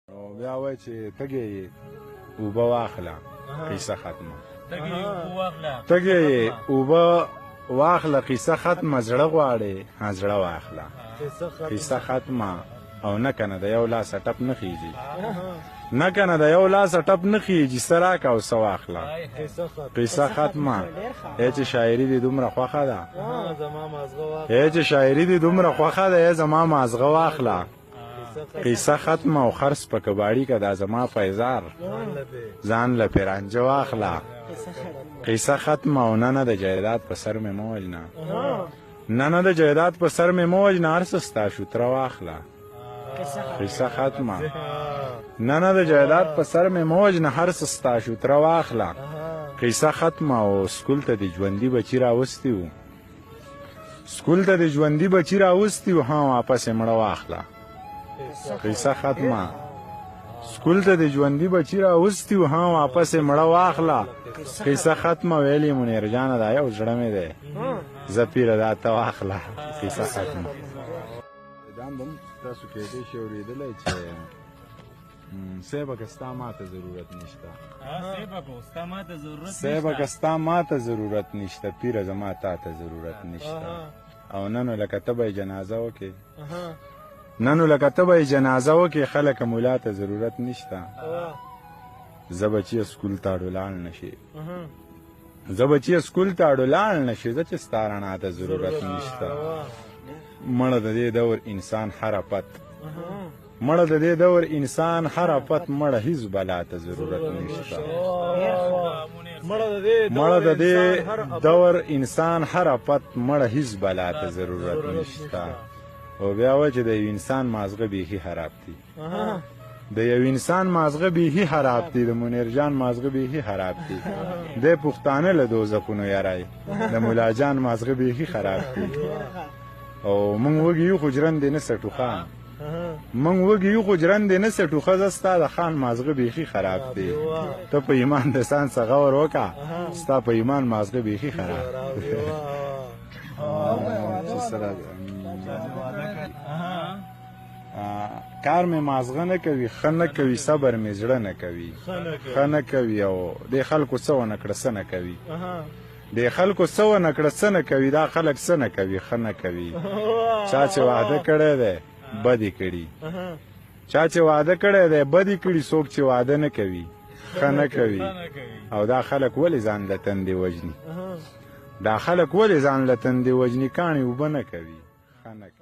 بیا وای چې تږی اوبه واخله قیصه ختمه تږی اوبه واخله قیصه ختمه زړه غواړې زړه واخله قیصه ختمه او نه کنه د یو لاسه ټپ نه خیږي نه کنه د یو لاسه ټپ نه خیږي څه راکه او څه واخله قیصه ختمه ای چې شاعري دې دومره خوښه ده ای چې شاعري دې دومره خوښه ده ای زما مازغه واخله قیصه ختمه او خرڅ په کباړي که دا زما فیضار ځان له پرانجه واخله قیصه ختمه او نه د جایداد په سر مې مه وجنه نه د جایداد په سر مې مه وجنه هر څه ستا شوتره واخله قیصه ختمه نه د جایداد په سر مې مه وجنه هر څه ستا شوتره واخله قیصه ختمه او سکول ته د ژوندي بچي راوستي وو سکول ته د ژوندي بچي راوستي وو ها واپس یې مړه واخله قیصه ختمه سکول ته د ژوندي بچي راوستي وو ها واپس یې مړه واخله قیصه ختمه ویلې منیر جانه دا یو زړه مې دی زه پیره دا ته واخله قیصه ختمه دا به تاسو کېدای شي اورېدلی چې صیبه که ستا ما ته ضرورت نشته صیبه که ستا ما ته ضرورت نشته پیره زما تا ته ضرورت نشته او نن لکه ته به یې جنازه وکې نن لکه ته به یې جنازه وکې خلکه ملا ته ضرورت نشته زه به چې سکول ته اړو لاړ نه شي زه به چې سکول ته اړو لاړ نه شي زه چې ستا رڼا ته ضرورت نشته مړه د دې دور انسان حرفت مړه د دې دور انسان حرفت مړه هیڅ بلا ته ضرورت نشته مړه د دې دور انسان حرفت مړه هیڅ بلا ته ضرورت نشته او بیا وایي چې د یو انسان مازغه بیخي خراب دي د یو انسان مازغه بیخي خراب دي د منیر جان مازغه بیخي خراب دي د پښتانه له دوزخونو یارای د مولا جان مازغه بیخي خراب دي او مونږ وږي یو خو جرن دی نه سټوخه مونږ وږي یو خو جرن دی نه سټوخه زه ستا د خان مازغه بیخي خراب دی ته په ایمان د سان څه غور وکړه ستا په ایمان مازغه بیخي خراب کار مې مازغه نه کوي ښه نه کوي صبر مې زړه نه کوي ښه نه کوي او د خلکو څه ونه کړه څه نه کوي د خلکو څه ونه کړه څه نه کوي دا خلک څه نه کوي ښه نه کوي چا چې واده کړی دی بدې کړي چا چې واده کړی دی بدې کړي څوک چې واده نه کوي ښه نه کوي او دا خلک ولې ځان له تندې وژني دا خلک ولې ځان له تندې وژني کاڼي اوبه نه کوي ښه نه کوي